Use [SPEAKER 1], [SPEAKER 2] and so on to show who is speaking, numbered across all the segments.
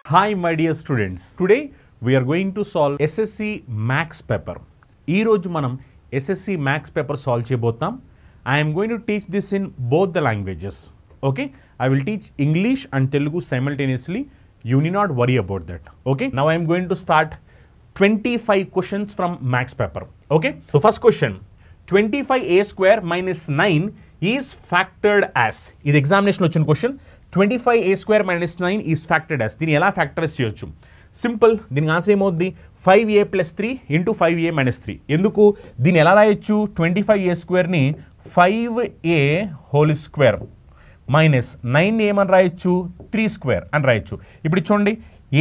[SPEAKER 1] Hi my dear students, today we are going to solve SSC Max paper. ఈ రోజు మనం SSC Max paper solve చేయబోతాం. I am going to teach this in both the languages. Okay, I will teach English and Telugu simultaneously. You need not worry about that. Okay, now I am going to start 25 questions from Max paper. Okay, so first question, 25a square minus 9 is factored as. ఇది examination వచ్చిన question. 25a square minus 9 is factored as. దీన్ని ఎలా factorise చేయొచ్చు? Simple, దీనికి answer ఏమవుద్ది? 5a plus 3 into 5a minus 3. ఎందుకు దీన్ని ఎలా రాయొచ్చు? 25a స్క్వేర్ని 5a whole square minus 9 ఏమని రాయొచ్చు? 3 స్క్వేర్ అని రాయొచ్చు. ఇప్పుడు చూడండి,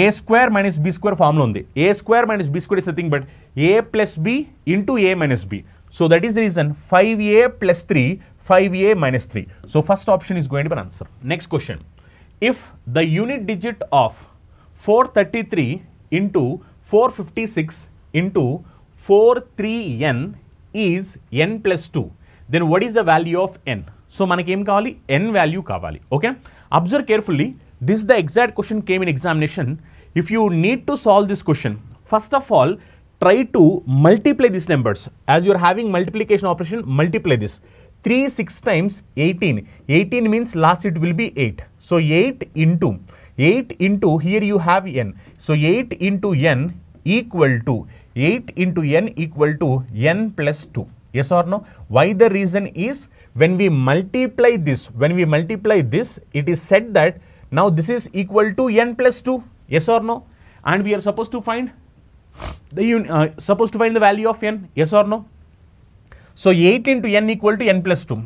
[SPEAKER 1] a square minus b square formula ఉంది. a square minus b square is nothing but a plus b into a minus b. So that is the reason 5a plus 3, 5a minus 3. So first option is going to be an answer. Next question. If the unit digit of 433 into 456 into 43n is n plus 2, then what is the value of n? So manaki em kavali? N value kavali. Okay? Observe carefully. This is the exact question came in examination. If you need to solve this question, first of all, try to multiply these numbers. As you are having multiplication operation, multiply this. 3 6 times 18. 18 means last it will be 8. So 8 into here you have n. So 8 into n equal to 8 into n equal to n plus 2. Yes or no? Why the reason is when we multiply this, it is said that now this is equal to n plus 2. Yes or no? And we are supposed to find the value of n. Yes or no? So 8 into n equal to n plus 2.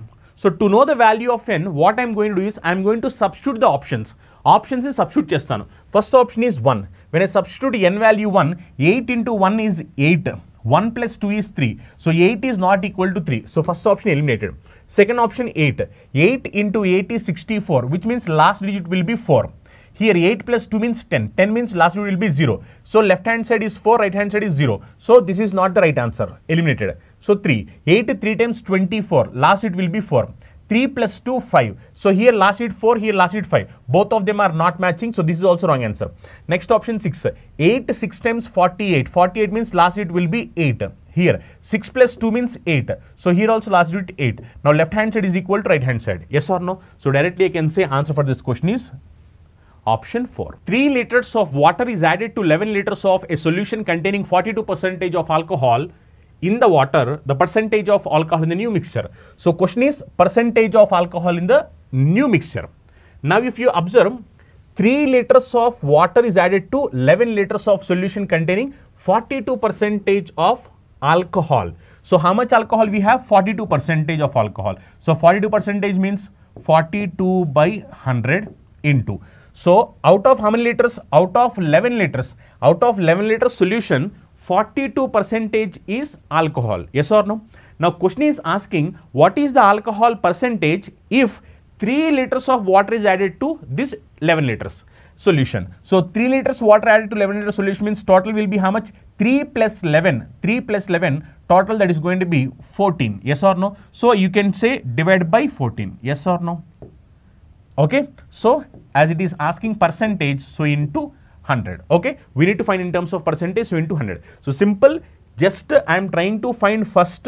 [SPEAKER 1] So to know the value of n, what I am going to do is I am going to substitute the options. Options is substitute chestanu. First option is 1. When I substitute n value 1, 8 into 1 is 8. 1 plus 2 is 3. So 8 is not equal to 3. So first option eliminated. Second option 8. 8 into 8 is 64, which means last digit will be 4. Here 8 plus 2 means 10. 10 means last digit will be 0. So left hand side is 4, right hand side is 0. So this is not the right answer. Eliminated. So 3. 8 3 times 24. Last it will be 4. 3 plus 2, 5. So here last digit 4, here last digit 5. Both of them are not matching. So this is also wrong answer. Next option 6. 8 6 times 48. 48 means last digit will be 8. Here 6 plus 2 means 8. So here also last digit 8. Now left hand side is equal to right hand side. Yes or no? So directly I can say answer for this question is option 4. 3 liters of water is added to 11 liters of a solution containing 42% of alcohol in the water. The percentage of alcohol in the new mixture. So question is percentage of alcohol in the new mixture. Now if you observe, 3 liters of water is added to 11 liters of solution containing 42% of alcohol. So how much alcohol we have? 42% of alcohol. So 42% means 42 by 100 into. So out of how many liters? Out of 11 liters. Out of 11 liters solution, 42% is alcohol. Yes or no? Now question is asking what is the alcohol percentage if 3 liters of water is added to this 11 liters solution. So 3 liters water added to 11 liters solution means total will be how much? 3 plus 11. 3 plus 11 total, that is going to be 14. Yes or no? So you can say divide by 14. Yes or no? Okay, so as it is asking percentage, so into 100. Okay, we need to find in terms of percentage, so into 100. So simple, just I am trying to find first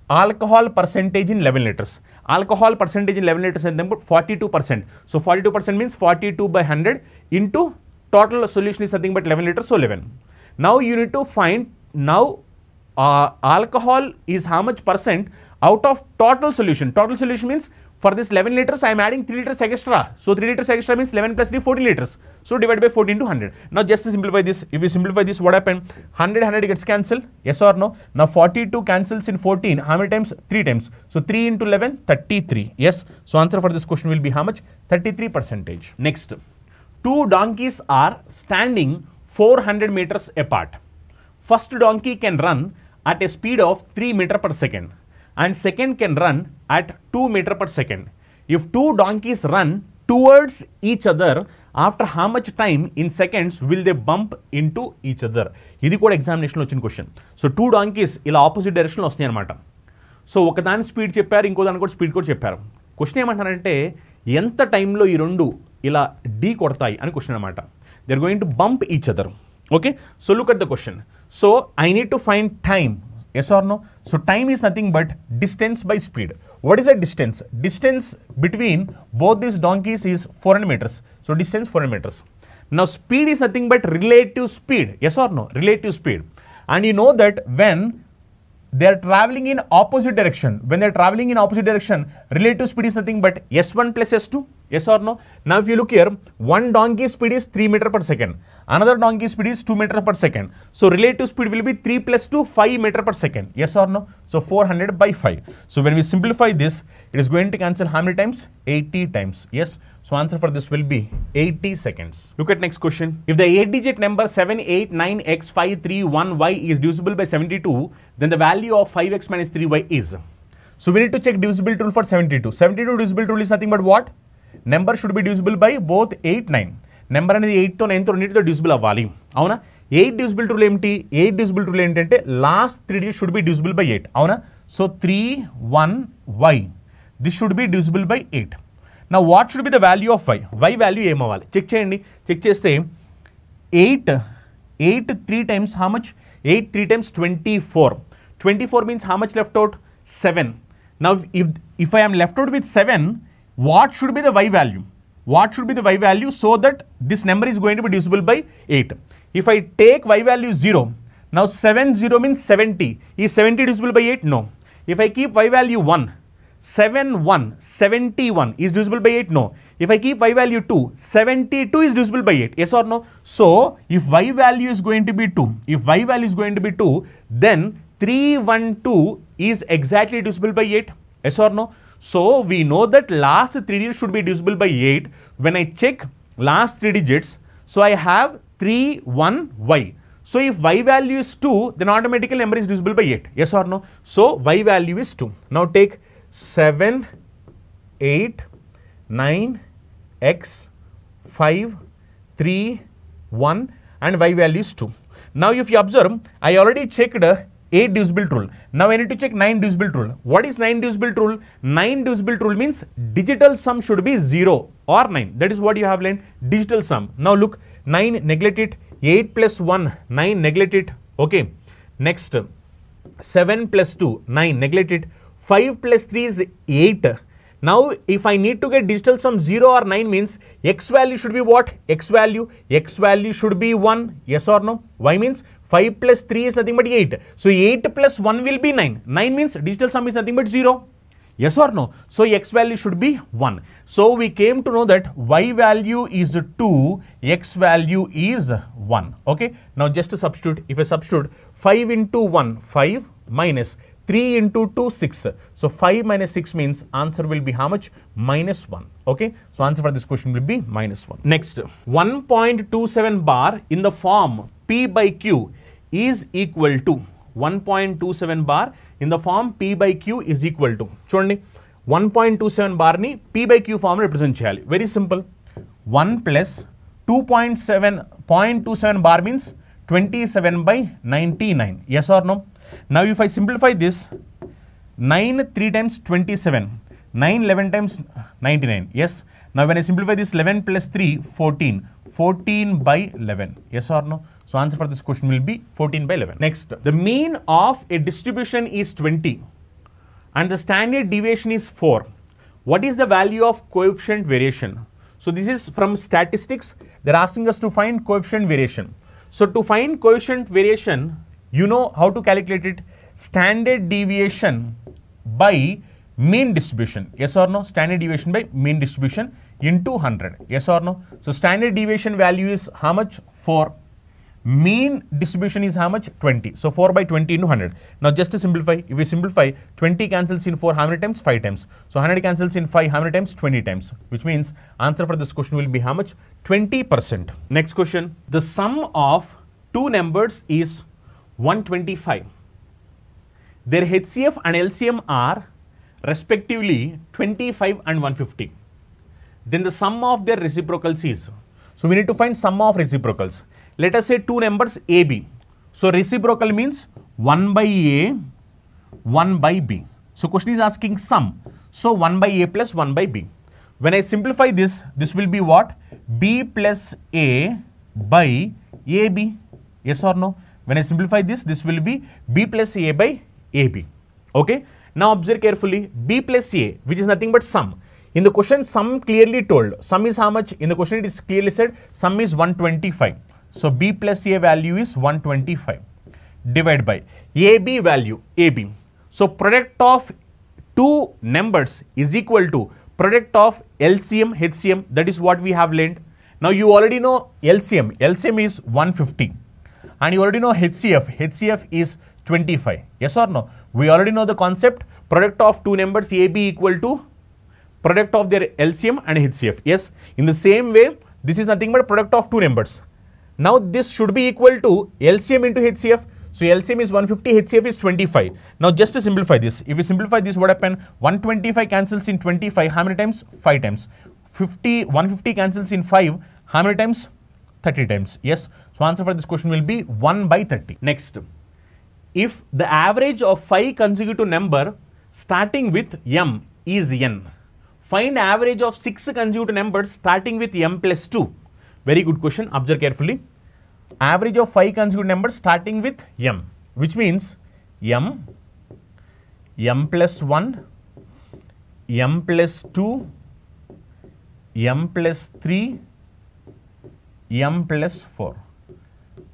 [SPEAKER 1] alcohol percentage in 11 liters. Alcohol percentage in 11 liters and then put 42%. So 42% means 42 by 100 into total solution is something but 11 liters, so 11. Now you need to find now alcohol is how much percent out of total solution. Total solution means for this 11 liters, I am adding 3 liters extra. So 3 liters extra means 11 plus 3, 14 liters. So divided by 14 to 100. Now just to simplify this, if we simplify this, what happened? 100 gets cancelled. Yes or no? Now 42 cancels in 14. How many times? 3 times. So 3 into 11, 33. Yes. So answer for this question will be how much? 33%. Next. 2 donkeys are standing 400 meters apart. First donkey can run at a speed of 3 meters per second. And second can run at 2 meters per second. If 2 donkeys run towards each other, after how much time in seconds will they bump into each other? ఇది కూడా ఎగ్జామినేషన్లో వచ్చిన question. So 2 donkeys ఇలా opposite డైరెక్షన్లో వస్తాయి అనమాట. So ఒకదాని speed చెప్పారు, ఇంకో దాని కూడా స్పీడ్ కూడా చెప్పారు. క్వశ్చన్ ఏమంటారంటే ఎంత టైంలో ఈ రెండు ఇలా ఢీ కొడతాయి అని క్వశ్చన్ అనమాట. They're going to bump each other. Okay, so look at the question. So I need to find time. Yes or no? So time is nothing but distance by speed. What is the distance? Distance between both these donkeys is 400 meters. So distance 400 meters. Now speed is nothing but relative speed. Yes or no? Relative speed. And you know that when they are traveling in opposite direction, relative speed is nothing but S1 plus S2. Yes or no? Now if you look here, one donkey speed is 3 meter per second. Another donkey speed is 2 meter per second. So relative speed will be 3 plus 2, 5 meter per second. Yes or no? So 400 by 5. So when we simplify this, it is going to cancel how many times? 80 times. Yes. So answer for this will be 80 seconds. Look at next question. If the 8-digit number 789x531y is divisible by 72, then the value of 5x minus 3y is. So we need to check divisibility rule for 72. 72 divisibility rule is nothing but what? Number should be divisible by both 8, 9. Number అనేది 8 తో 9 తో రెండింటితో divisible అవ్వాలి. అవునా? 8 divisibility rule ఏమిటి? 8 divisibility rule ఏంటంటే last 3 digits should be divisible by 8. అవునా? So 3, 1, y. This should be divisible by 8. Now what should be the value of y? Y value ఏం అవ్వాలి? చెక్ చేయండి. చెక్ చేస్తే 8 3 times how much? 8 3 times 24. 24 means how much left out? 7. Now if I am left out with 7, what should be the y value? What should be the y value so that this number is going to be divisible by 8? If I take y value 0, now 0 means 70. Is 70 divisible by 8? No. If I keep y value 1, 71 is divisible by 8? No. If I keep y value 2, 72 is divisible by 8. Yes or no? So if y value is going to be 2, then 312 is exactly divisible by 8. Yes or no? So we know that last 3 digits should be divisible by 8. When I check last 3 digits, so I have 3, 1, y. So if y value is 2, then automatically number is divisible by 8. Yes or no? So y value is 2. Now take 7, 8, 9, x, 5, 3, 1 and y value is 2. Now if you observe, I already checked 8 divisibility rule. Now I need to check 9 divisibility rule. What is 9 divisibility rule? 9 divisibility rule means digital sum should be 0 or 9. That is what you have learned, digital sum. Now look, 9 neglect it, 8 plus 1, 9 neglect it. Okay. Next, 7 plus 2, 9 neglect it. 5 plus 3 is 8. Now if I need to get digital sum 0 or 9 means x value should be what? X value should be 1. Yes or no? Y means 5 plus 3 is nothing but 8. So 8 plus 1 will be 9. 9 means digital sum is nothing but 0. Yes or no? So x value should be 1. So we came to know that y value is 2, x value is 1. Okay. Now just to substitute, if I substitute 5 into 1, 5 minus 3 into 2, 6. So 5 minus 6 means answer will be how much? Minus 1. Okay. So answer for this question will be minus 1. Next, 1.27 bar in the form P by Q is equal to 1.27 bar in the form P by Q is equal to. చూడండి 1.27 bar ని P by Q form represent చేయాలి. Very simple. 1 plus 2.27 bar means 27 by 99. Yes or no? Now if I simplify this, 9 3 times 27, 9 11 times 99. Yes. Now when I simplify this, 11 plus 3, 14 by 11. Yes or no? So answer for this question will be 14 by 11. Next, the mean of a distribution is 20 and the standard deviation is 4. What is the value of coefficient variation? So this is from statistics. They're asking us to find coefficient variation. So to find coefficient variation, you know how to calculate it? Standard deviation by mean distribution. Yes or no? Standard deviation by mean distribution into 100. Yes or no? So standard deviation value is how much? 4. Mean distribution is how much? 20. So 4 by 20 into 100. Now just to simplify, if we simplify, 20 cancels in 4 how many times? 5 times. So 100 cancels in 5 how many times? 20 times. Which means answer for this question will be how much? 20%. Next question. The sum of two numbers is 125. Their HCF and LCM are respectively 25 and 150. Then the sum of their reciprocals is. So we need to find sum of reciprocals. Let us say two numbers AB. So reciprocal means 1 by A, 1 by B. So question is asking sum. So 1 by A plus 1 by B. When I simplify this, this will be what? B plus A by AB. Yes or no? When I simplify this, this will be B plus A by AB. Okay. Now observe carefully. B plus A, which is nothing but sum. In the question, sum clearly told. Sum is how much? In the question, it is clearly said sum is 125. So B plus A value is 125. Divide by AB value, AB. So product of two numbers is equal to product of LCM, HCM. That is what we have learned. Now you already know LCM. LCM is 150. And you already know HCF. HCF is 25. Yes or no? We already know the concept. Product of two numbers AB equal to product of their LCM and HCF. Yes. In the same way, this is nothing but product of two numbers. Now this should be equal to LCM into HCF. So LCM is 150, HCF is 25. Now just to simplify this, if we simplify this, what happened? 125 cancels in 25, how many times? 5 times. 150 cancels in 5, how many times? 30 times. Yes. So answer for this question will be 1 by 30. Next, if the average of 5 consecutive number starting with M is N, find average of 6 consecutive numbers starting with M plus 2. Very good question. Observe carefully. Average of 5 consecutive numbers starting with M, which means M, M plus 1, M plus 2, M plus 3, M plus 4.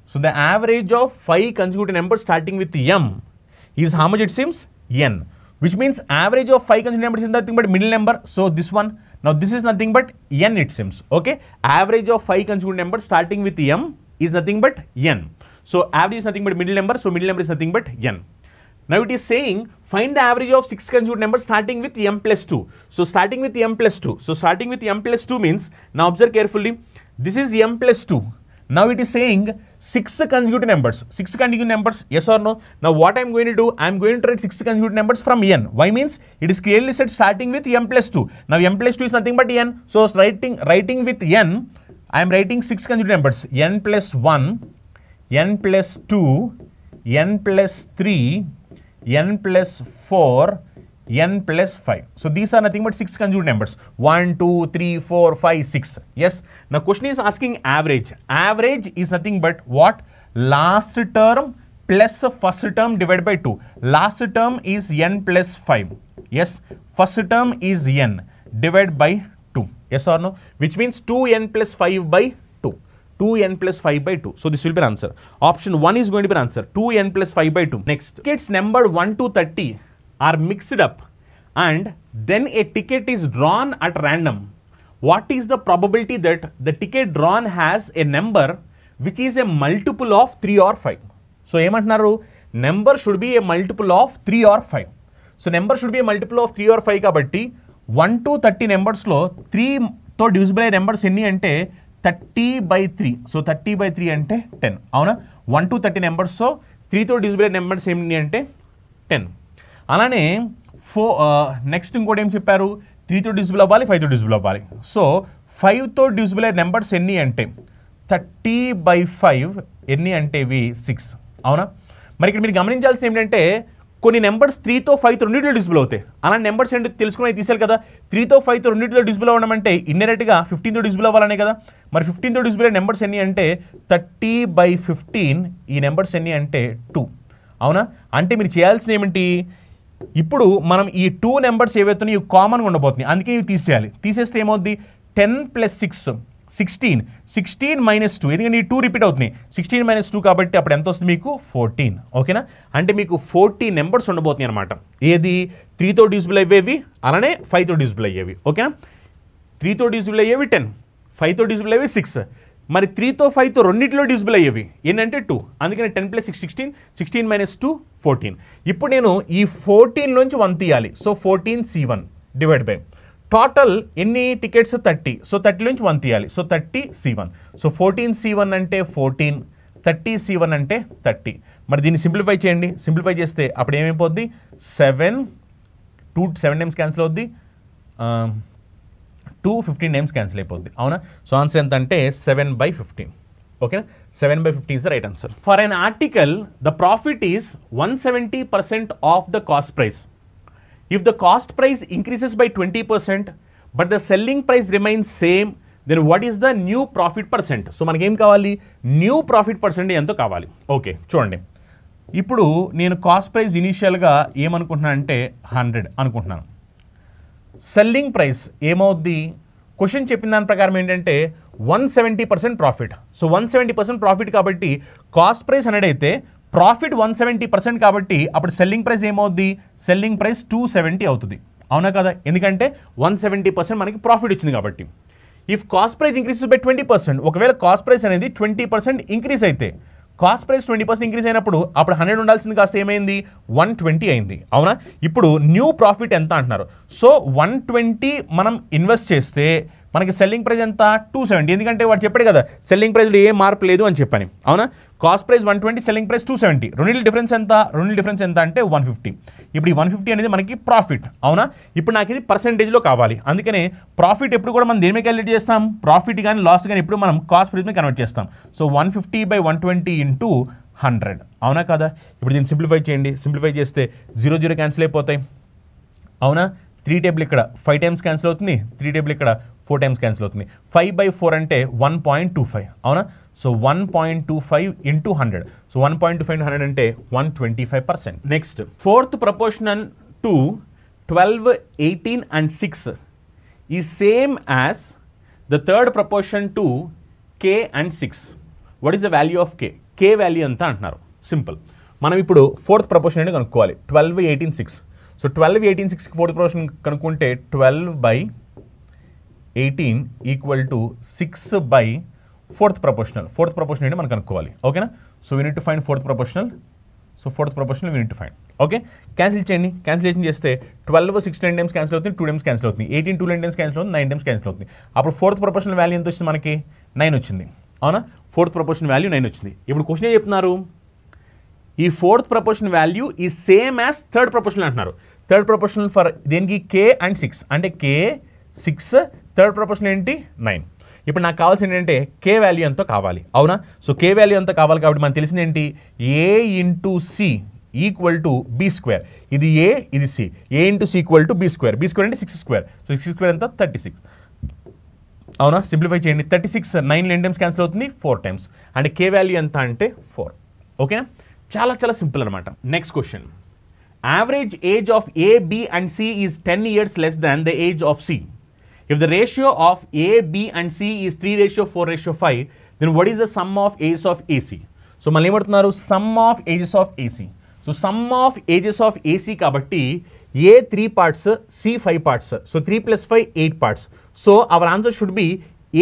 [SPEAKER 1] So the average of 5 consecutive numbers starting with M is how much it seems? N, which means average of 5 consecutive numbers is nothing but middle number. So this one, now this is nothing but N it seems. Okay, average of 5 consecutive numbers starting with M is nothing but N. So average is nothing but middle number. So middle number is nothing but N. Now it is saying find the average of 6 consecutive numbers starting with M plus 2. So starting with M plus 2. So starting with M plus 2 means, now observe carefully, this is M plus 2. Now it is saying 6 consecutive numbers. 6 consecutive numbers, yes or no? Now what I am going to do, I am going to write 6 consecutive numbers from N. Why means? It is clearly said starting with M plus 2. Now M plus 2 is nothing but N. So writing with N, I am writing 6 consecutive numbers. N plus 1, N plus 2, N plus 3, N plus 4, N plus 5. So these are nothing but 6 consecutive numbers. 1, 2, 3, 4, 5, 6. Yes. Now question is asking average. Average is nothing but what? Last term plus first term divided by 2. Last term is N plus 5. Yes. First term is N divided by 2. Yes or no? Which means 2N plus 5 by 2. 2N plus 5 by 2. So this will be an answer. Option 1 is going to be an answer. 2N plus 5 by 2. Next. Tickets numbered 1 to 30 are mixed up and then a ticket is drawn at random. What is the probability that the ticket drawn has a number which is a multiple of 3 or 5? So ఏమంటున్నారు? Number should be a multiple of 3 or 5. So number should be a multiple of 3 or 5 కాబట్టి 1 to 30 నెంబర్స్లో 3తో divisible అయ్యే numbers ఎన్ని అంటే 30/3. So 30/3 అంటే 10. అవునా? 1 to 30 నెంబర్స్లో 3తో divisible అయ్యే numbers ఎన్ని అంటే 10. అలానే నెక్స్ట్ ఇంకోటి ఏం చెప్పారు? 3తో డివిజిబుల్ అవ్వాలి, 5తో డివిజిబుల్ అవ్వాలి. సో 5తో డివిజిబుల్ అయ్యే నెంబర్స్ ఎన్ని అంటే 30/5 ఎన్ని అంటే ఇవి 6. అవునా? మరి ఇక్కడ మీరు గమనించాల్సింది ఏంటంటే కొన్ని నెంబర్స్ 3తో 5తో రెండింటిలో డివిజిబుల్ అవుతాయి. అలాంటి నెంబర్స్ ఏంటి తెలుసుకుని తీసేయాలి కదా. 3తో 5తో రెండింటిలో డివిజిబుల్ అవ్వడం అంటే ఇండైరెక్ట్గా 15తో డివిజిబుల్ అవ్వాలనే కదా. మరి 15తో డివిజిబుల్ అయ్యే నెంబర్స్ ఎన్ని అంటే 30/15. ఈ నెంబర్స్ ఎన్ని అంటే 2. అవునా? అంటే మీరు చేయాల్సింది ఏమిటి? ఇప్పుడు మనం ఈ 2 నెంబర్స్ ఏవైతే ఇవి కామన్గా ఉండబోతున్నాయి, అందుకే ఇవి తీసేయాలి. తీసేస్తే ఏమవుద్ది? 10 + 6 16. 16 - 2, ఎందుకంటే ఈ 2 రిపీట్ అవుతుంది. 16 - 2 కాబట్టి అప్పుడు ఎంత వస్తుంది మీకు? 14. ఓకేనా? అంటే మీకు 40 నెంబర్స్ ఉండబోతున్నాయి అనమాట. ఏది? 3తో డివిజిబుల్ అయ్యేవి, అలానే 5తో డివిజిబుల్ అయ్యేవి. ఓకేనా? 3తో డివిజిబుల్ అయ్యేవి 10, 5తో డివిజిబుల్ అయ్యేవి 6. మరి 3తో 5తో రెండింటిలో డివిజిబుల్ అయ్యేవి ఏంటంటే 2. అందుకని 10 + 6 16, 16 - 2 14. ఇప్పుడు నేను ఈ 14 నుంచి 1 తీయాలి. So 14C1 divide by total ఎన్ని టికెట్స్ 30. సో 30 నుంచి 1 తీయాలి. So 30C1. సో 14C1 అంటే 14, 30C1 అంటే 30. మరి దీన్ని సింప్లిఫై చేయండి. సింప్లిఫై చేస్తే అప్పుడు ఏమైపోద్ది? 7 టైమ్స్ క్యాన్సిల్ అవుద్ది, 2 15 టైమ్స్ క్యాన్సిల్ అయిపోద్ది. అవునా? సో ఆన్సర్ ఎంత అంటే 7/15. ఓకేనా? 7/15 is the right answer. For an article, the profit is 170% of the cost price. If the cost price increases by 20%, but the selling price remains same, then what is the new profit percent. So మనకేం కావాలి, new profit percentage ఎంతో కావాలి. Okay చూడండి, ఇప్పుడు నేను cost price ఇనీషియల్గా ఏమనుకుంటున్నాను అంటే 100 అనుకుంటున్నాను. సెల్లింగ్ ప్రైస్ ఏమవుద్ది, క్వశ్చన్ చెప్పిన దాని ప్రకారం ఏంటంటే 170% ప్రాఫిట్. సో 170% ప్రాఫిట్ కాబట్టి కాస్ట్ ప్రైస్ 100 అయితే ప్రాఫిట్ 170% కాబట్టి అప్పుడు సెల్లింగ్ ప్రైస్ ఏమవుద్ది, సెల్లింగ్ ప్రైస్ 270 అవుతుంది. అవునా కదా, ఎందుకంటే 170% మనకి ప్రాఫిట్ వచ్చింది కాబట్టి. If cost price increases by 20%, ఒకవేళ కాస్ట్ ప్రైస్ అనేది 20% ఇంక్రీస్ అయితే, కాస్ట్ ప్రైస్ 20% ఇంక్రీస్ అయినప్పుడు అప్పుడు 100 ఉండాల్సింది కాస్త ఏమైంది 120 అయింది. అవునా, ఇప్పుడు న్యూ ప్రాఫిట్ ఎంత అంటున్నారు. సో 120 మనం ఇన్వెస్ట్ చేస్తే మనకి సెల్లింగ్ ప్రైస్ ఎంత 270, ఎందుకంటే వాడు చెప్పాడు కదా సెల్లింగ్ ప్రైస్లో ఏ మార్పు లేదు అని చెప్పని. అవునా, కాస్ట్ ప్రైస్ 120, సెల్లింగ్ ప్రైస్ 270, రెండింటి డిఫరెన్స్ ఎంత, రెండింటి డిఫరెన్స్ ఎంత అంటే 150. ఇప్పుడు ఈ 150 అనేది మనకి ప్రాఫిట్. అవునా, ఇప్పుడు నాకు ఇది పర్సెంటేజ్లో కావాలి, అందుకనే ప్రాఫిట్ ఎప్పుడు కూడా మనం దేని మీద క్యాలిక్యులేట్ చేస్తాం, ప్రాఫిట్ కానీ లాస్ కానీ ఎప్పుడు మనం కాస్ట్ ప్రైస్ మీద కన్వర్ట్ చేస్తాం. So 150/120 into 100. అవునా కదా, ఇప్పుడు దీన్ని సింప్లిఫై చేయండి, సింప్లిఫై చేస్తే 0 0 క్యాన్సిల్ అయిపోతాయి. అవునా, 3 టేబుల్ ఇక్కడ 5 టైమ్స్ క్యాన్సిల్ అవుతుంది, 3 టేబుల్ ఇక్కడ 4 టైమ్స్ క్యాన్సిల్ అవుతుంది. 5/4 అంటే 1.25. అవునా, సో 1.25 ఇంటూ 100. సో 1.25 100 అంటే 125%. Next, fourth proportional to 12, 18 and 6 ఈ same as the third proportion to k and 6. What is the value of k? k value ఎంత అంటున్నారు. సింపుల్, మనం ఇప్పుడు ఫోర్త్ ప్రపోర్షన్ అనేది కనుక్కోవాలి. 12, 18, 6. సో 12, 18, 6 ఫోర్త్ ప్రపోర్షన్ కనుక్కుంటే 12/18 equal to 6/4th proportional. Fourth proportion ఏంటి మనం కనుక్కోవాలి. ఓకేనా, so we need to find fourth proportional. So fourth proportional we need to find. Okay, cancel చేయండి, క్యాన్సిలేషన్ చేస్తే 12 6 9 టైమ్స్ క్యాన్సిల్ అవుతుంది, 2 టైమ్స్ క్యాన్సిల్ అవుతుంది, 18 2 9 టైమ్స్ క్యాన్సిల్ అవుతుంది, 9 టైమ్స్ క్యాన్సిల్ అవుతుంది. అప్పుడు ఫోర్త్ ప్రపోర్షనల్ వాల్యూ ఎంత వచ్చింది మనకి 9 వచ్చింది. అవునా, ఫోర్త్ ప్రపోర్షన్ వాల్యూ 9 వచ్చింది. ఇప్పుడు క్వశ్చన్ ఏం చెప్తున్నారు, ఈ ఫోర్త్ ప్రపోర్షన్ వాల్యూ ఈ సేమ్ యాజ్ థర్డ్ ప్రపోర్షనల్ అంటున్నారు. థర్డ్ ప్రపోర్షనల్ ఫర్ దేనికి k and 6 అంటే k 6, థర్డ్ ప్రపోర్షనల్ ఏంటి 9. ఇప్పుడు నాకు కావాల్సింది ఏంటంటే k వాల్యూ ఎంతో కావాలి. అవునా, సో k వాల్యూ ఎంత కావాలి కాబట్టి మనకు తెలిసింది ఏంటి, a into c equal to b square. ఇది a ఇది c, a into c equal to b square. b square అంటే 6 స్క్వేర్. సో 6 స్క్వేర్ ఎంత 36. అవునా, సింప్లిఫై చేయండి, 36 9 ఎన్ని టైమ్స్ క్యాన్సిల్ అవుతుంది 4 టైమ్స్. అంటే k వాల్యూ ఎంత అంటే 4. ఓకేనా, చాలా చాలా సింపుల్ అనమాట. Next question, average age of A, B and C is 10 years less than the age of C. If the ratio of A, B and C is 3:4:5, then what is the sum of ages of AC? So మళ్ళీ ఏమంటున్నారు, some of ages of AC. So some of ages of AC కాబట్టి A 3 parts, C 5 parts. So 3 + 5 8 parts. So our answer should be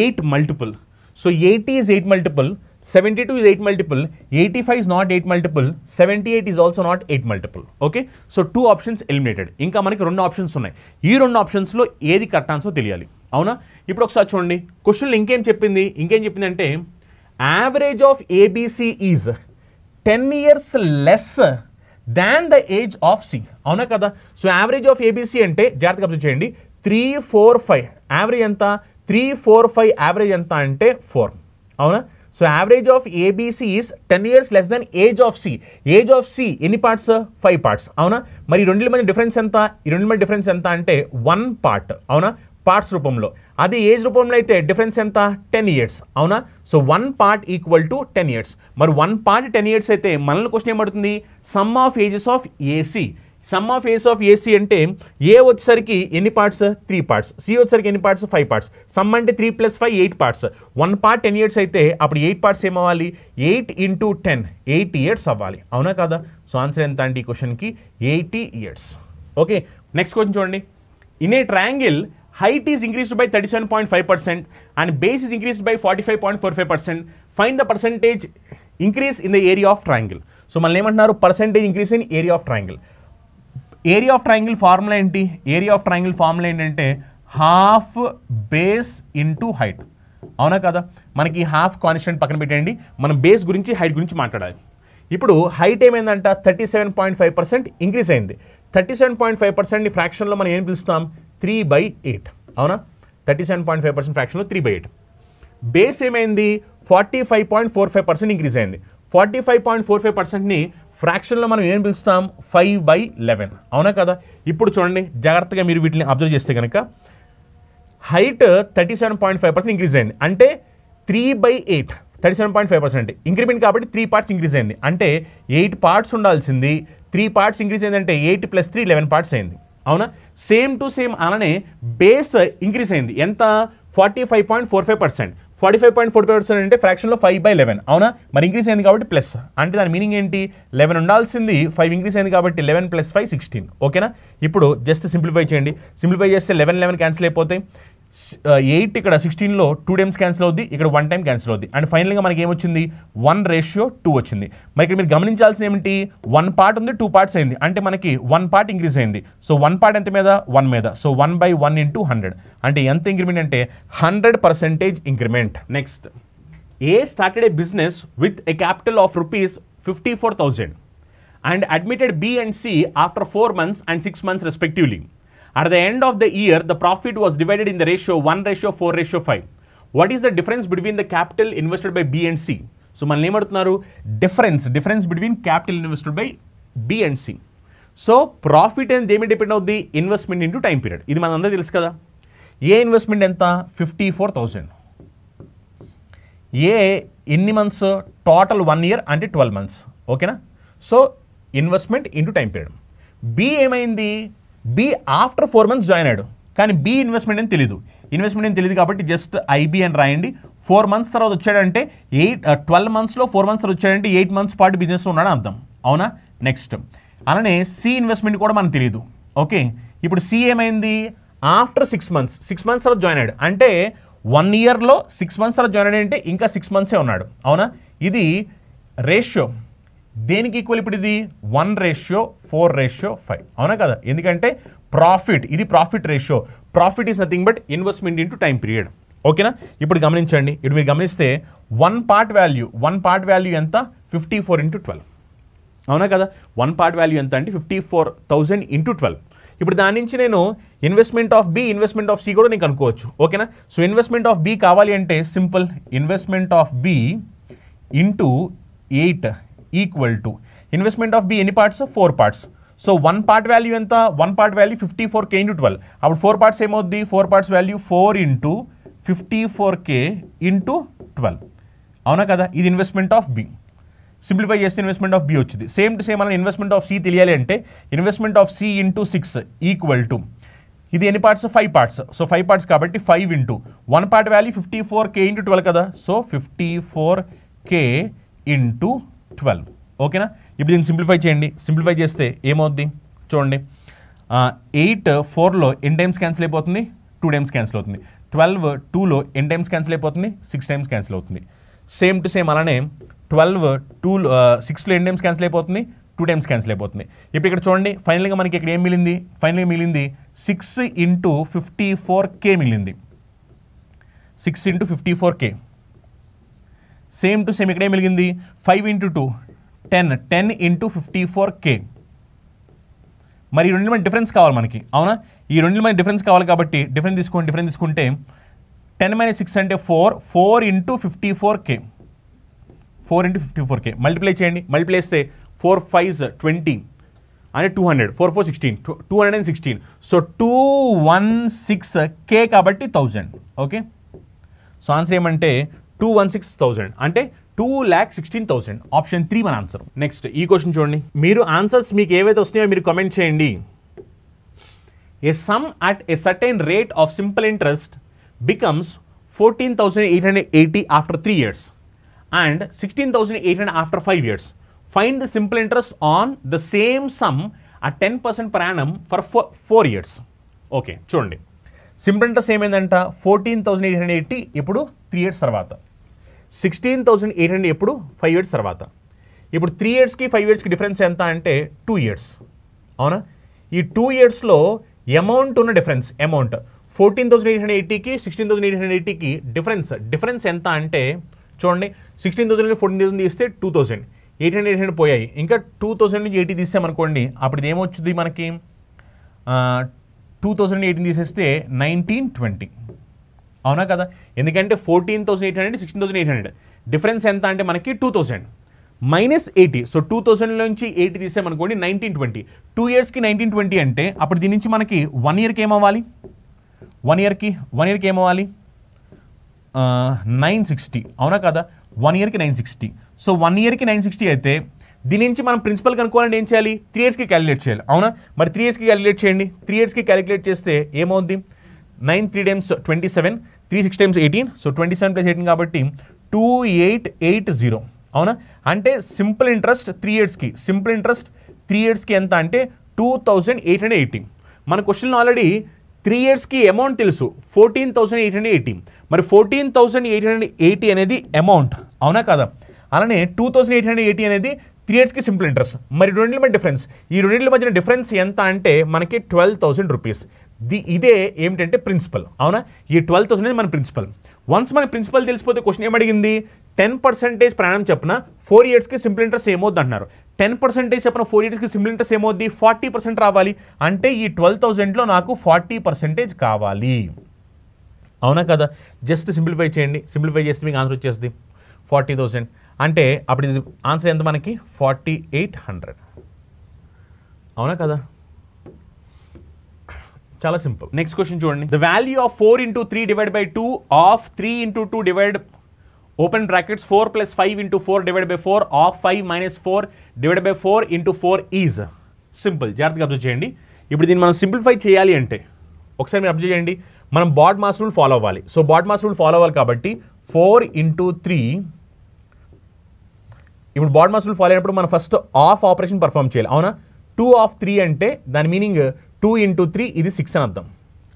[SPEAKER 1] 8 multiple. So 80 is 8 multiple, 72 is 8 multiple, 85 is not 8 multiple, 78 is also not 8 multiple. Okay, so 2 options eliminated. ఇంకా మనకి 2 options ఉన్నాయి. ఈ 2 ఆప్షన్స్లో ఏది correct answer తెలియాలి. అవునా, ఇప్పుడు ఒకసారి చూడండి క్వశ్చన్లో ఇంకేం చెప్పింది అంటే average of ABC is 10 years less than the age of C. అవునా కదా, సో యావరేజ్ ఆఫ్ ABC అంటే జాగ్రత్తగా అబ్జర్వ్ చేయండి, 3 4 5 యావరేజ్ ఎంత, 3 4 5 యావరేజ్ ఎంత అంటే 4. అవునా, so average of ABC is 10 years less than age of C. Age of C ఎన్ని పార్ట్స్ 5 parts. అవునా, మరి ఈ రెండింటి మధ్య డిఫరెన్స్ ఎంత, ఈ రెండింటి మధ్య డిఫరెన్స్ ఎంత అంటే 1 part. అవునా, పార్ట్స్ రూపంలో. అది ఏజ్ రూపంలో అయితే డిఫరెన్స్ ఎంత 10 years. అవునా, so 1 part equal to 10 years. మరి 1 part 10 years అయితే మనల్ని క్వశ్చన్ ఏమడుతుంది, sum of ages of AC. Sum of ages of AC అంటే ఏ వచ్చేసరికి ఎన్ని పార్ట్స్ 3 parts, C వచ్చేసరికి ఎన్ని పార్ట్స్ 5 parts. సమ్ అంటే 3 + 5 8 parts. 1 part 10 years అయితే అప్పుడు 8 parts ఏమవ్వాలి, 8 × 10 80 years అవ్వాలి. అవునా కదా, సో ఆన్సర్ ఎంత అంటే ఈ క్వశ్చన్కి 80 years. ఓకే, నెక్స్ట్ క్వశ్చన్ చూడండి, in a triangle height is increased by 37.5% and base is increased by 45.45%. Find the percentage increase in the area of triangle. So మళ్ళీ ఏమంటున్నారు, percentage increase in area of triangle. Area of triangle formula ఏంటి, area of triangle formula ఏంటంటే half base into height. అవునా కదా, మనకి half constant పక్కన పెట్టండి, మనం బేస్ గురించి హైట్ గురించి మాట్లాడాలి. ఇప్పుడు హైట్ ఏమైందంట 37.5% ఇంక్రీజ్ అయింది. 37.5% ఫ్రాక్షన్లో మనం ఏం పిలుస్తాం 3/8. అవునా, 37.5% ఫ్రాక్షన్లో 3/8. బేస్ ఏమైంది 45.45% ఇంక్రీజ్ అయింది. 45.45%ని ఫ్రాక్షన్లో మనం ఏం పిలుస్తాం 5/11. అవునా కదా, ఇప్పుడు చూడండి జాగ్రత్తగా మీరు వీటిని అబ్జర్వ్ చేస్తే కనుక హైట్ 37.5% ఇంక్రీజ్ అయింది, అంటే 3/8 37.5% ఇంక్రిమెంట్ కాబట్టి 3 పార్ట్స్ ఇంక్రీజ్ అయింది, అంటే 8 పార్ట్స్ ఉండాల్సింది 3 పార్ట్స్ ఇంక్రీజ్ అయింది, అంటే 8 + 3 11 పార్ట్స్ అయింది. అవునా? సేమ్ టు సేమ్ అలానే బేస్ ఇంక్రీజ్ అయింది, ఎంత 45.45%. 45.45% అంటే ఫ్రాక్షన్లో 5/11. అవునా? మరి ఇంక్రీజ్ అయింది కాబట్టి ప్లస్, అంటే దాని మీనింగ్ ఏంటి, 11 ఉండాల్సింది 5 ఇంక్రీజ్ అయింది కాబట్టి 11 + 5 16. ఓకేనా? ఇప్పుడు జస్ట్ సింప్లిఫై చేయండి, సింప్లిఫై చేస్తే 11 క్యాన్సిల్ అయిపోతాయి, 8 ఇక్కడ 16లో 2 టైమ్స్ క్యాన్సిల్ అవుద్ది, ఇక్కడ 1 టైం క్యాన్సిల్ అవుద్ది, అండ్ ఫైనల్గా మనకి ఏమొచ్చింది 1:2 వచ్చింది. మరి ఇక్కడ మీరు గమనించాల్సింది ఏమిటి, 1 పార్ట్ ఉంది 2 పార్ట్స్ అయింది, అంటే మనకి 1 పార్ట్ ఇంక్రీజ్ అయింది. సో 1 పార్ట్ ఎంత మీద 1 మీద, సో 1/1 × 100, అంటే ఎంత ఇంక్రిమెంట్ అంటే 100% increment. Next, A started a business with a capital of ₹54,000 and admitted B and C after 4 months and 6 months respectively. At the end of the year, the profit was divided in the ratio 1:4:5. What is the difference between the capital invested by B and C? So, మనల్ని ఏమడుతున్నారు, difference between capital invested by B and C. So profit అనేది ఏమి depend అవుద్ది, investment into time period. ఇది మనందరూ తెలుసు కదా. ఏ investment ఎంత 54,000, ఏ ఎన్ని మంత్స్, టోటల్ 1 year అంటే 12 months. ఓకేనా? So investment into time period. B ఏమైంది, బి ఆఫ్టర్ 4 months జాయిన్ అయ్యాడు, కానీ బి ఇన్వెస్ట్మెంట్ అని తెలియదు. ఇన్వెస్ట్మెంట్ అని తెలియదు కాబట్టి జస్ట్ ఐబి అని రాయండి. 4 months తర్వాత వచ్చాడంటే 12 monthsలో 4 months తర్వాత వచ్చాడంటే 8 months పాటు బిజినెస్లో ఉన్నాడు అర్థం. అవునా? నెక్స్ట్, అలానే సి ఇన్వెస్ట్మెంట్ కూడా మనకు తెలియదు. ఓకే, ఇప్పుడు సి ఏమైంది, ఆఫ్టర్ 6 months తర్వాత జాయిన్ అయ్యాడు, అంటే 1 yearలో 6 months తర్వాత జాయిన్ అయ్యాడు అంటే ఇంకా 6 monthsే ఉన్నాడు. అవునా? ఇది రేషియో దేనికి ఈక్వల్, ఇప్పుడు ఇది 1:4:5. అవునా కదా? ఎందుకంటే ప్రాఫిట్, ఇది profit ratio. Profit is nothing but investment into time period. ఓకేనా? ఇప్పుడు గమనించండి, ఇప్పుడు మీరు గమనిస్తే 1 part వాల్యూ ఎంత 54 × 12. అవునా కదా? 1 part వాల్యూ ఎంత అంటే 54,000 × 12. ఇప్పుడు దాని నుంచి నేను investment of B, investment of C కూడా నేను కనుక్కోవచ్చు. ఓకేనా? సో ఇన్వెస్ట్మెంట్ ఆఫ్ బి కావాలి అంటే simple, investment of B into 8 equal to investment of B ఎన్ని parts, 4 parts. So 1 part value ఎంత, 1 part వాల్యూ 54K × 12. అప్పుడు 4 parts ఏమవుద్ది, 4 parts వాల్యూ 4 × 54K × 12. అవునా కదా? ఇది ఇన్వెస్ట్మెంట్ ఆఫ్ బి. సింప్లిఫై చేస్తే ఇన్వెస్ట్మెంట్ ఆఫ్ బి వచ్చింది. సేమ్ టు సేమ్ మనం ఇన్వెస్ట్మెంట్ ఆఫ్ సి తెలియాలి అంటే investment of C × 6 equal to, ఇది ఎన్ని పార్ట్స్, 5 parts. సో 5 parts కాబట్టి 5 × 1 part వాల్యూ 54K × 12 కదా, సో 54K × 12. ఓకేనా? ఇప్పుడు దీన్ని సింప్లిఫై చేయండి, సింప్లిఫై చేస్తే ఏమవుద్ది చూడండి, 8 4లో ఎన్ టైమ్స్ క్యాన్సిల్ అయిపోతుంది, 2 times క్యాన్సిల్ అవుతుంది. 12 2లో ఎన్ టైమ్స్ క్యాన్సిల్ అయిపోతుంది, 6 times క్యాన్సిల్ అవుతుంది. సేమ్ టు సేమ్ అలానే 12 6లో ఎన్ టైమ్స్ క్యాన్సిల్ అయిపోతుంది, 2 times క్యాన్సిల్ అయిపోతుంది. ఇప్పుడు ఇక్కడ చూడండి, ఫైనల్గా మనకి ఇక్కడ ఏం మిగిలింది, ఫైనల్గా మిగిలింది 6 × 54K మిగిలింది, 6 × 54K. సేమ్ టు సేమ్ ఇక్కడ ఏం మిగిలింది 5 × 2 10 × 54K. మరి ఈ రెండింటి మధ్య డిఫరెన్స్ కావాలి మనకి. అవునా? ఈ రెండింటి మధ్య డిఫరెన్స్ కావాలి కాబట్టి డిఫరెన్స్ తీసుకుంటే 10 - 6 అంటే 4 × 54K, 4 × 54K మల్టిప్లై చేయండి. మల్టిప్లై చేస్తే 4 5s 20 అంటే 200, 4 4 16 216. సో 216K కాబట్టి 1000. ఓకే, సో ఆన్సర్ ఏమంటే 216,000 అంటే 2,16,000. ఆప్షన్ 3 మన ఆన్సర్. నెక్స్ట్ ఈ క్వశ్చన్ చూడండి, మీరు ఆన్సర్స్ మీకు ఏవైతే వస్తున్నాయో మీరు కామెంట్ చేయండి. A sum at a certain rate of simple interest becomes 14,880 after 3 years and 16,800 after 5 years. Find the simple interest on the same sum at 10% per annum for 4 years. Okay చూడండి, simple interest ఏమైందంట 14,880 ఎప్పుడు 3 years తర్వాత, 16,800 ఎప్పుడు 5 years తర్వాత. ఇప్పుడు 3 yearsకి 5 yearsకి difference ఎంత అంటే 2 years. అవునా? ఈ 2 yearsలో అమౌంట్ ఉన్న అమౌంట్ 14,880కి 16,880కి డిఫరెన్స్ ఎంత అంటే చూడండి, 16,000 14,000 తీస్తే 2,000, 800 పోయాయి, ఇంకా 2,000 నుంచి 80 తీసామనుకోండి, అప్పుడు ఇది ఏమొచ్చుది మనకి 2,018 తీసేస్తే 1920. అవునా కదా? ఎందుకంటే 14,800 16,800 డిఫరెన్స్ ఎంత అంటే మనకి 2,000 మైనస్ 80. సో 2,000 నుంచి 80 తీసామనుకోండి 1920. 2 yearsకి 1920 అంటే అప్పుడు దీని నుంచి మనకి 1 yearకి ఏమవ్వాలి, 1 ఇయర్కి ఏమవ్వాలి 960 అవునా కదా 1 ఇయర్కి 960. సో 1 ఇయర్కి 960 అయితే దీని నుంచి మనం ప్రిన్సిపల్ కనుక్కోవాలంటే ఏం చేయాలి 3 ఇయర్స్కి క్యాలిక్యులేట్ చేయాలి అవునా. మరి 3 ఇయర్స్కి క్యాలిక్యులేట్ చేయండి. 3 ఇయర్స్కి క్యాలిక్యులేట్ చేస్తే ఏమవుద్ది 9 3 times 27 3 6 times 18. సో 27 + 18 కాబట్టి 2880 అవునా. అంటే సింపుల్ ఇంట్రెస్ట్ 3 ఇయర్స్కి ఎంత అంటే 2880. మన క్వశ్చన్లో ఆల్రెడీ 3 ఇయర్స్కి అమౌంట్ తెలుసు 14,880. మరి 14,880 అనేది అమౌంట్ అవునా కదా. అలానే 2,880 అనేది 3 ఇయర్స్కి సింపుల్ ఇంట్రెస్ట్. మరి రెండింటి మధ్య డిఫరెన్స్, ఈ రెండింటి మధ్యన డిఫరెన్స్ ఎంత అంటే మనకి 12,000 రూపీస్. ఇదే ఏమిటంటే ప్రిన్సిపల్ అవునా. ఈ 12,000 అనేది మన ప్రిన్సిపల్. వన్స్ మన ప్రిన్సిపల్ తెలిసిపోతే క్వశ్చన్ ఏమడిగింది 10% ప్రయాణం చెప్పిన 4 ఇయర్స్కి సింపుల్ ఇంట్రెస్ట్ ఏమవుద్ది అంటున్నారు. 10% చెప్పిన 4 ఇయర్స్కి సింపుల్ ఇంట్రెస్ట్ ఏమవుద్ది 40% రావాలి. అంటే ఈ 12,000లో నాకు 40% కావాలి అవునా కదా. జస్ట్ సింప్లిఫై చేయండి. సింప్లిఫై చేస్తే మీకు ఆన్సర్ వచ్చేస్తుంది 40,000. అంటే అప్పుడు ఇది ఆన్సర్ ఎంత మనకి 4,800 అవునా కదా. చాలా సింపుల్. నెక్స్ట్ క్వశ్చన్ చూడండి. The value of 4 × 3 divide by 2 of 3 × 2 divide open brackets 4 + 5 × 4 divide by 4 of 5 - 4 divide by 4 × 4 is simple. జాగ్రత్తగా అబ్జర్వ్ చేయండి. ఇప్పుడు దీన్ని మనం సింప్లిఫై చేయాలి అంటే ఒకసారి మీరు అబ్జర్వ్ చేయండి. మనం బాడ్ మాస్ రూల్ ఫాలో అవ్వాలి. So BODMAS rule follow అవ్వాలి కాబట్టి 4 × 3 ఇప్పుడు బాడ్ మాస్ రూల్ ఫాలో అయినప్పుడు మనం ఫస్ట్ ఆఫ్ ఆపరేషన్ పర్ఫామ్ చేయాలి అవునా. 2 ఆఫ్ 3 అంటే దాని మీనింగ్ 2 × 3 ఇది 6 అని అర్థం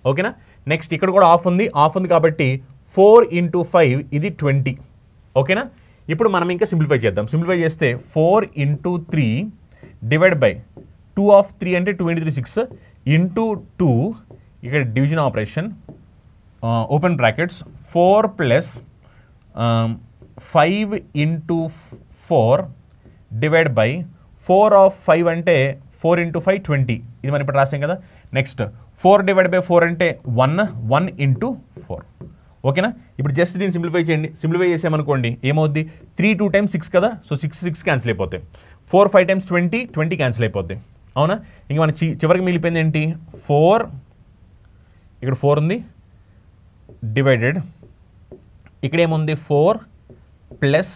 [SPEAKER 1] ఓకేనా. నెక్స్ట్ ఇక్కడ కూడా ఆఫ్ ఉంది కాబట్టి 4 × 5 ఇది 20 ఓకేనా. ఇప్పుడు మనం ఇంకా సింప్లిఫై చేద్దాం. సింప్లిఫై చేస్తే 4 × 3 డివైడ్ బై 2 ఆఫ్ 3 అంటే 2 × 3 6 ఇంటూ 2 ఇక్కడ division operation open brackets 4 + 5 × 4 divide by 4 of 5 అంటే 4 × 5 20 ఇది మనం ఇప్పుడు రాసాం కదా. నెక్స్ట్ 4 డివైడ్ బై 4 అంటే 1 × 4 ఓకేనా. ఇప్పుడు జస్ట్ దీన్ని సింప్లిఫై చేయండి. సింప్లిఫై చేసామనుకోండి ఏమవుద్ది 3 2 times 6 కదా. సో 6 క్యాన్సిల్ అయిపోతాయి. 4 5 times 20 క్యాన్సిల్ అయిపోతాయి అవునా. ఇంకా మన చివరికి మిగిలిపోయింది ఏంటి 4 ఇక్కడ 4 ఉంది డివైడెడ్ ఇక్కడ ఏముంది 4 ప్లస్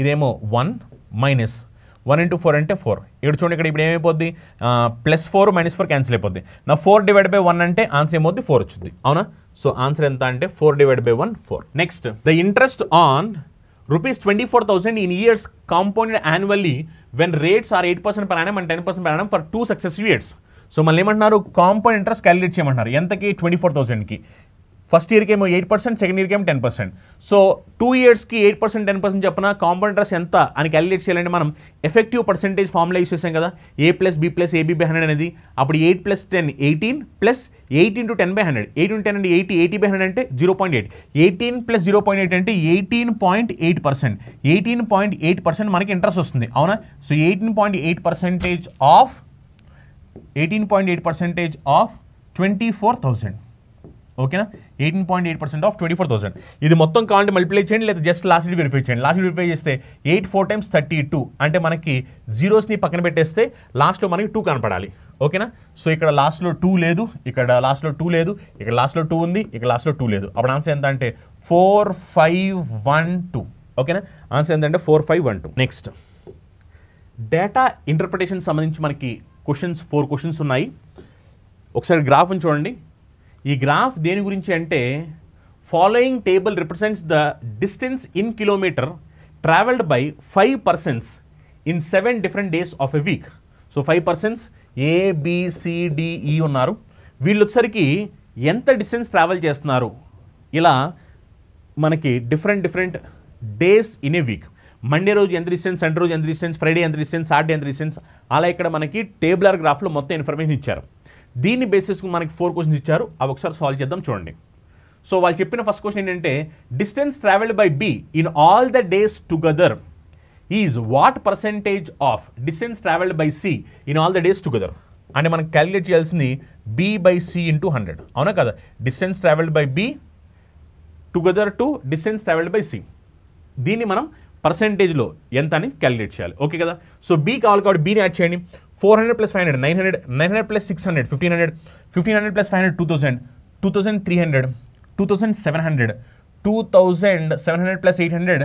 [SPEAKER 1] ఇదేమో 1 మైనస్ 1 × 4 అంటే 4. ఇక్కడ చూడండి ఇక్కడ ఇప్పుడు ఏమైపోద్ది +4 - 4 క్యాన్సిల్ అయిపోద్ది. నా 4 డివైడ్ బై 1 అంటే ఆన్సర్ ఏమవుద్ది 4 వచ్చింది అవునా. సో ఆన్సర్ ఎంత అంటే 4 divide by 1 4. Next the interest on ₹24,000 in years compounded annually when rates are 8% per annum and 10% per annum for 2 successive years. So మళ్ళీ ఏమంటున్నారు కాంపౌండ్ ఇంట్రెస్ట్ క్యాలిక్యులేట్ చేయమంటున్నారు. ఎంతకి 24,000కి. ఫస్ట్ ఇయర్కి ఏమో 8%, సెకండ్ ఇయర్కి ఏమో 10%. సో 2 ఇయర్స్కి 8% 10% చెప్పిన కాంపౌండ్ ఇంట్రెస్ట్ ఎంత అని క్యాలిక్యులేట్ చేయాలంటే మనం ఎఫెక్టివ్ పర్సెంటేజ్ ఫార్ములా యూస్ చేసాం కదా A + B + AB/100 అనేది. అప్పుడు 8 + 10 18 ప్లస్ 8 × 10/100 8 × 10 అంటే 80/100 అంటే 0.8 18 + 0.8 అంటే 18.8%. 18.8% మనకి ఇంట్రెస్ట్ వస్తుంది అవునా. సో 18.8% ఆఫ్ 24,000 ఓకేనా. 18.8% ఆఫ్ 24,000 ఇది మొత్తం కావాలంటే మల్టిప్లై చేయండి లేదా జస్ట్ లాస్ట్ వెరిఫై చేయండి. లాస్ట్ వెరిఫై చేస్తే 8 4 times 32 అంటే మనకి జీరోస్ని పక్కన పెట్టేస్తే లాస్ట్లో మనకి 2 కనపడాలి ఓకేనా. సో ఇక్కడ లాస్ట్లో 2 లేదు, ఇక్కడ లాస్ట్లో 2 లేదు, ఇక్కడ లాస్ట్లో 2 ఉంది, ఇక్కడ లాస్ట్లో 2 లేదు. అప్పుడు ఆన్సర్ ఎంత అంటే 4512 ఓకేనా. ఆన్సర్ ఏంటంటే 4512. నెక్స్ట్ డేటా ఇంటర్ప్రిటేషన్ సంబంధించి మనకి క్వశ్చన్స్ 4 క్వశ్చన్స్ ఉన్నాయి. ఒకసారి గ్రాఫ్ని చూడండి. ఈ గ్రాఫ్ దేని గురించి అంటే following table represents the distance in kilometer travelled by 5 persons in 7 different days of a week. So 5 persons ABCDE ఉన్నారు. వీళ్ళు వచ్చేసరికి ఎంత డిస్టెన్స్ ట్రావెల్ చేస్తున్నారు ఇలా మనకి different days in a week. Monday రోజు ఎంత డిస్టెన్స్, సండే రోజు ఎంత డిస్టెన్స్, ఫ్రైడే ఎంత డిస్టెన్స్, సాటర్డే ఎంత డిస్టెన్స్, అలా ఇక్కడ మనకి టేబులర్ గ్రాఫ్లో మొత్తం ఇన్ఫర్మేషన్ ఇచ్చారు. దీన్ని బేసిస్కి మనకి 4 క్వశ్చన్స్ ఇచ్చారు. అవి ఒకసారి సాల్వ్ చేద్దాం చూడండి. సో వాళ్ళు చెప్పిన ఫస్ట్ క్వశ్చన్ ఏంటంటే distance travelled by B in all the days together is what percentage of distance travelled by C in all the days together. అంటే మనకు క్యాలిక్యులేట్ చేయాల్సింది B/C × 100 అవునా కదా. Distance travelled by B together to distance travelled by C. దీన్ని మనం పర్సెంటేజ్లో ఎంత అని calculate చేయాలి. ఓకే కదా. సో బీ కావాలి కాబట్టి బీని యాడ్ చేయండి. 400 + 500 900, 900 + 600 1500, 1500 + 500 2000, 2300, 2700, 2700 + 800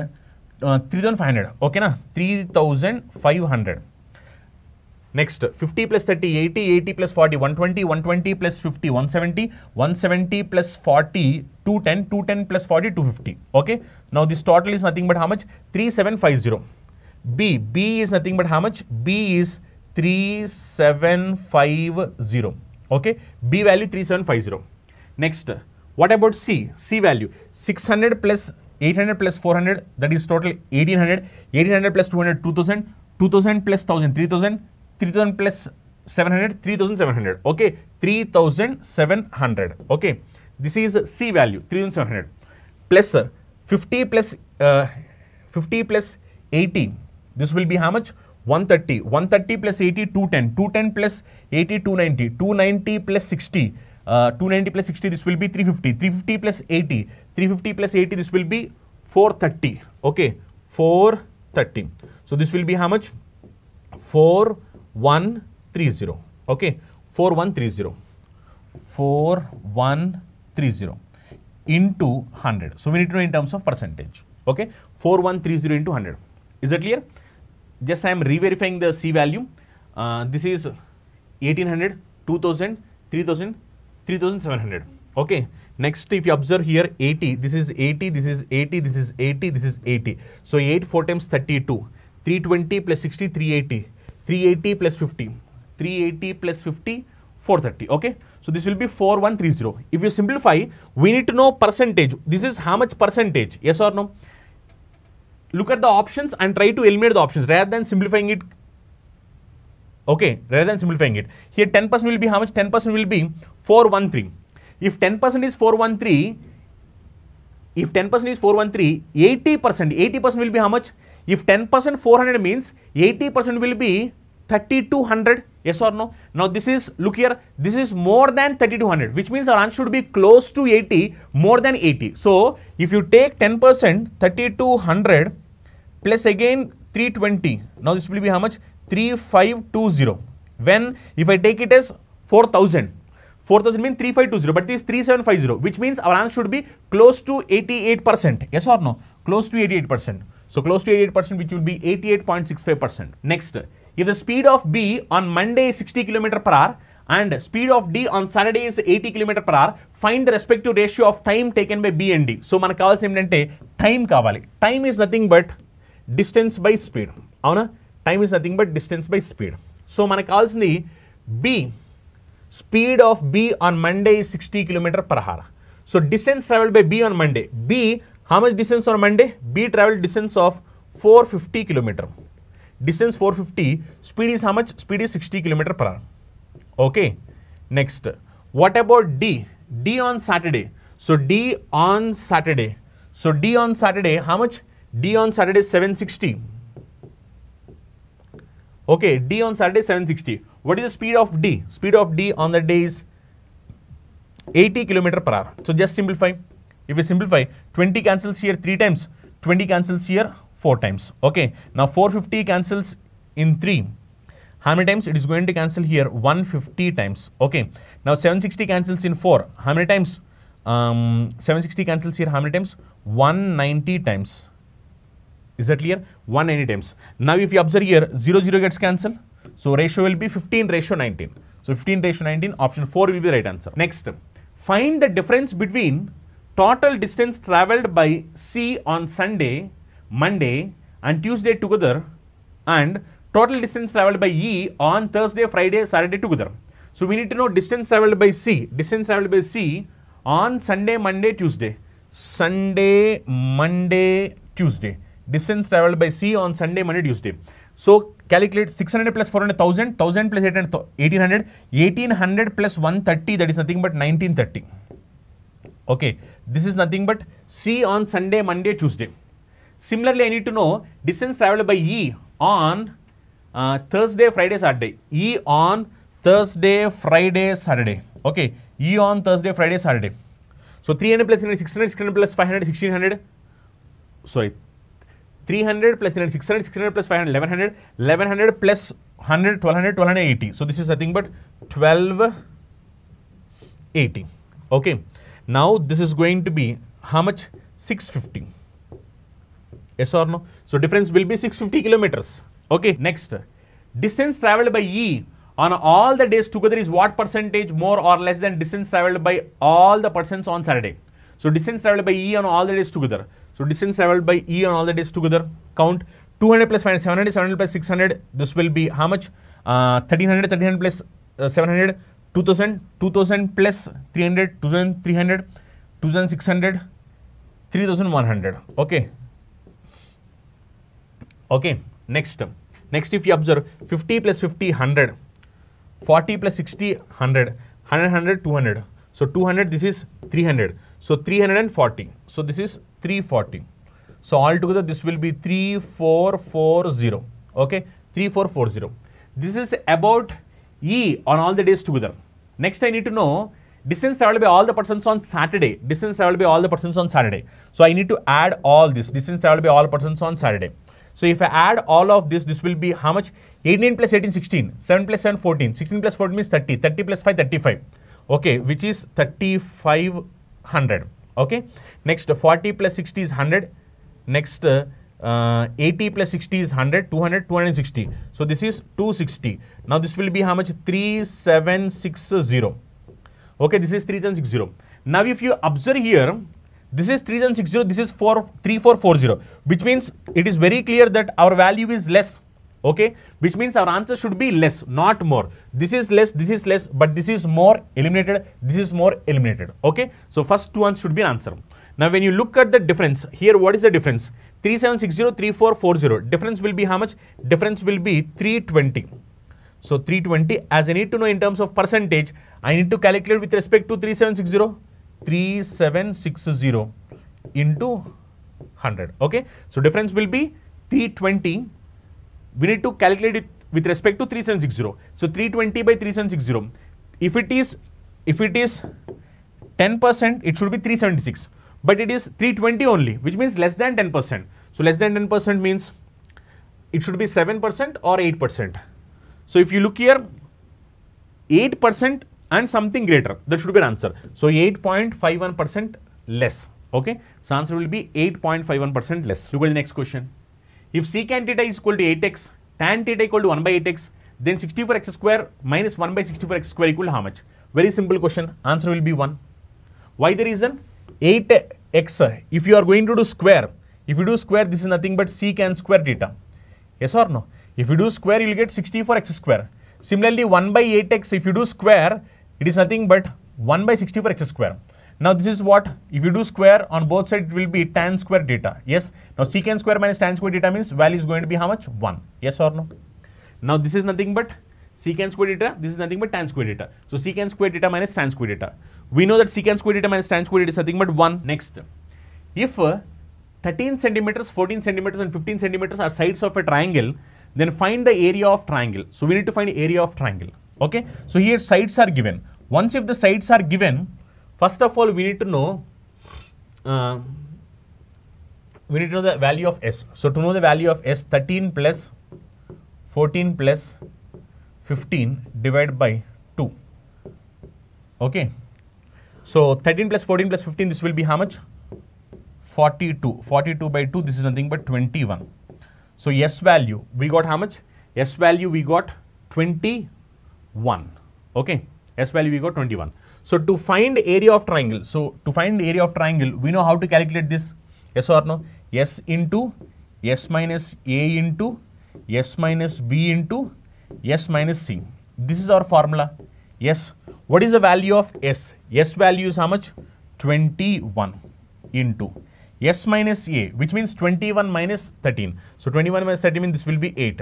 [SPEAKER 1] 3500. ఓకేనా, 3500. Next 50 + 30 80, 80 + 40 120, 120 + 50 170, 170 + 40 210, 210 + 40 250. Okay, now this total is nothing but how much? 3750. B is nothing but how much? B is 3750. Okay, B value 3750. Next, what about C? C value 600 + 800 + 400, that is total 1800, 1800 + 200 2000, 2000 + 1000 3000, 3000 + 700 3700. Okay, 3700. Okay, this is C value 3700 plus 50 + 80, this will be how much? 130, 130 + 80 210, 210 + 80 290, 290 + 60, 290 + 60, this will be 350, 350 + 80, 350 + 80, this will be 430. Okay, 430. So this will be how much? 4130. Okay, 4130, 4130 into 100. So we need to know in terms of percentage. Okay, 4130 into 100. Is that clear? Just I am re-verifying the C value. This is 1800, 2000, 3000, 3700. Okay, next if you observe here 80, this is 80, this is 80, this is 80, this is 80. So 8 4 times 32, 320 + 60 380, 380 + 50, 380 + 50 430. Okay, so this will be 4130. If you simplify, we need to know percentage. This is how much percentage? Yes or no? Look at the options and try to eliminate the options rather than simplifying it. Okay, rather than simplifying it. Here 10% will be how much? 10% will be 413. If 10% is 413, if 10% is 413, 80% will be how much? If 10% 400 means 80% will be 3200. Yes or no? Now this is, look here, this is more than 3200, which means our answer should be close to 80, more than 80. So if you take 10%, 3200 plus again 320, now this will be how much? 3520. When if I take it as 4000, 4000 means 3520, but this is 3750, which means our answer should be close to 88%. Yes or no? Close to 88%. So close to 88%, which will be 88.65%. Next, if the speed of B on Monday is 60 km/h and speed of D on Saturday is 80 km/h, find the respective ratio of time taken by B and D. So మనకు కావాల్సింది ఏంటంటే time కావాలి. Time is nothing but distance by speed. అవునా? Time is nothing but distance by speed. So మనకు కావాల్సింది B, speed of B on Monday is 60 km/h. So distance traveled by B on Monday. B, how much distance on Monday? B traveled distance of 450 km. Distance 450, speed is how much? Speed is 60 km/h. Okay, next, what about D? D on Saturday. So D on Saturday. So D on Saturday, how much? D on Saturday is 760. Okay, D on Saturday 760. What is the speed of D? Speed of D on the day is 80 km/h. So just simplify. If you simplify, 20 cancels here 3 times, 20 cancels here 4 times. Okay, now 450 cancels in 3. How many times? It is going to cancel here 150 times. Okay, now 760 cancels in 4. How many times? 760 cancels here how many times? 190 times. Is that clear? 190 times. Now if you observe here, 0 0 gets cancelled. So ratio will be 15:19. So 15:19, option 4 will be the right answer. Next, find the difference between total distance travelled by C on Sunday, Monday and Tuesday together and total distance travelled by E on Thursday, Friday, Saturday together. So we need to know distance travelled by C. Distance travelled by C on Sunday, Monday, Tuesday. Sunday, Monday, Tuesday. Distance travelled by C on Sunday, Monday, Tuesday. So calculate 600 plus 400, 1000, 1000 plus 800, 1800, 1800 plus 130, that is nothing but 1930. Okay, this is nothing but C on Sunday, Monday, Tuesday. Similarly, I need to know distance travelled by E on Thursday, Friday, Saturday. E on Thursday, Friday, Saturday. Okay, E on Thursday, Friday, Saturday. So 300 plus 600, 600 plus 500, 1600. Sorry, 300 plus 300, 600, 600 plus 500, 1100, 1100 plus 100, 1200, 1280. So this is nothing but 1280. Okay. Now this is going to be how much? 650. Yes or no? So difference will be 650 kilometers. Okay. Next, distance traveled by E on all the days together is what percentage more or less than distance traveled by all the persons on Saturday? So distance traveled by E on all the days together. So distance traveled by E on all the days together. Count 200 plus 500, 700, 700 plus 600. This will be how much? 1300, 1300 plus 700, 2000, 2000 plus 300, 2300, 2600, 3100. Okay. Okay. Next if you observe 50 plus 50, 100. 40 plus 60, 100. 100, 100, 200. So 200, this is 300. So 340. So this is 340. So altogether this will be 3440. Okay, 3440. This is about E on all the days together. Next I need to know distance traveled by all the persons on Saturday. Distance traveled by all the persons on Saturday. So I need to add all this. Distance traveled by all persons on Saturday. So if I add all of this, this will be how much? 18 plus 18, 16. 7 plus 7, 14. 16 plus 14 means 30. 30 plus 5, 35. Okay, which is 3500. Okay. Next, 40 plus 60 is 100. Next, 80 plus 60 is 100. 200, 260. So this is 260. Now this will be how much? 3760. Okay, this is 3760. Now if you observe here, this is 3760, this is 3440, which means it is very clear that our value is less. Okay, which means our answer should be less, not more. This is less, but this is more, eliminated, this is more, eliminated. Okay, so first two ones should be an answer. Now when you look at the difference, here what is the difference? 3760, 3440, difference will be how much? Difference will be 320. So 320, as I need to know in terms of percentage, I need to calculate with respect to 3760. 3760 into 100. Okay, so difference will be 320. We need to calculate it with respect to 3760. So 320 by 3760. If it is 10%, it should be 376. But it is 320 only, which means less than 10%. So less than 10% means it should be 7% or 8%. So if you look here, 8% and something greater, that should be an answer. So 8.51% less. Okay, so answer will be 8.51% less. Look at the next question. If secant theta is equal to 8x, tan theta equal to 1 by 8x, then 64x square minus 1 by 64x square equal to how much? Very simple question. Answer will be 1. Why the reason? 8x, if you are going to do square, if you do square, this is nothing but secant square theta. Yes or no? If you do square, you will get 64x square. Similarly, 1 by 8x, if you do square, it is nothing but 1 by 64x square. Now this is what? If you do square on both sides, it will be tan square theta. Yes. Now secant square minus tan square theta means value is going to be how much? 1. Yes or no? Now this is nothing but secant square theta. This is nothing but tan square theta. So secant square theta minus tan square theta. We know that secant square theta minus tan square theta is nothing but 1. Next, if 13 centimeters, 14 centimeters and 15 centimeters are sides of a triangle, then find the area of triangle. So we need to find area of triangle. Okay. So here sides are given. Once if the sides are given, first of all we need to know the value of S. So to know the value of S, 13 plus 14 plus 15 divided by 2. Okay. So 13 plus 14 plus 15, this will be how much? 42. 42 by 2, this is nothing but 21. So S value, we got how much? S value we got 21. Okay. S value we got 21. So to find area of triangle, we know how to calculate this. Yes or no? S into S minus A into S minus B into S minus C. This is our formula. Yes. What is the value of S? S value is how much? 21 into S minus A, which means 21 minus 13. So 21 minus 13 means this will be 8.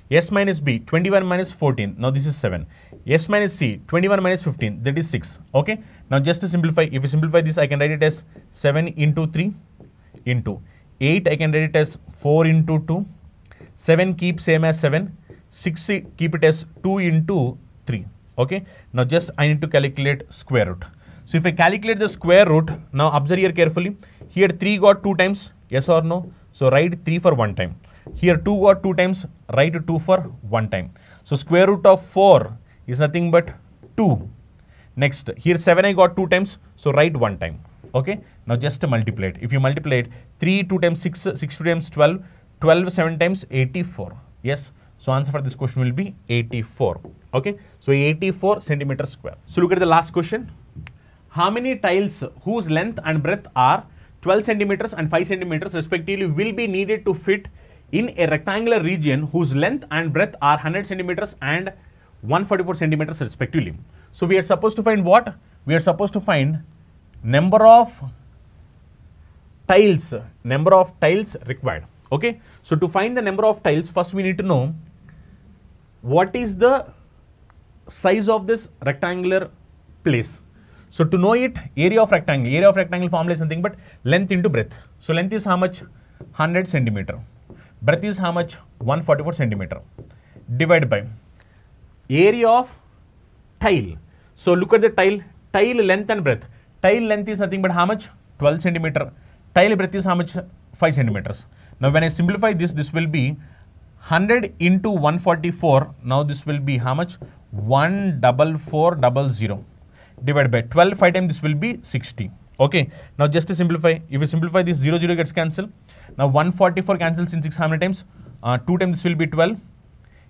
[SPEAKER 1] S minus B, 21 minus 14. Now this is 7. S minus C, 21 minus 15. That is 6. Okay. Now just to simplify, if you simplify this, I can write it as 7 into 3 into 8. I can write it as 4 into 2. 7 keep same as 7. 6 keep it as 2 into 3. Okay. Now just I need to calculate square root. So if I calculate the square root, now observe here carefully. Here 3 got 2 times, Yes or no? So write 3 for one time. Here 2 got 2 times, write 2 for one time. So square root of 4 is nothing but 2. Next, here 7 I got 2 times, so write one time. Okay, now just multiply it. If you multiply it, 3 2 times 6, 6 2 times 12, 12 7 times 84. Yes, so answer for this question will be 84. Okay, so 84 centimeters square. So look at the last question. How many tiles whose length and breadth are 12 centimeters and 5 centimeters respectively will be needed to fit in a rectangular region whose length and breadth are 100 centimeters and 144 centimeters respectively? So we are supposed to find what? We are supposed to find number of tiles required. Okay, so to find the number of tiles, first we need to know what is the size of this rectangular place. So to know it, area of rectangle formula is nothing but length into breadth. So length is how much? 100 centimeter. Breadth is how much? 144 centimeter. Divided by area of tile. So look at the tile length and breadth. Tile length is nothing but how much? 12 centimeter. Tile breadth is how much? 5 centimeters. Now when I simplify this, this will be 100 into 144. Now this will be how much? 14400. Divided by 12, 5 times this will be 60. Okay, now just to simplify, if you simplify this, 0 0 gets cancelled. Now 144 cancels in 6 how many times? 2 times this will be 12.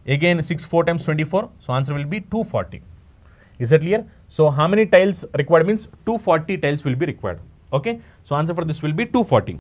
[SPEAKER 1] Again 6 4 times 24. So answer will be 240. Is that clear? So how many tiles required means 240 tiles will be required. Okay, so answer for this will be 240.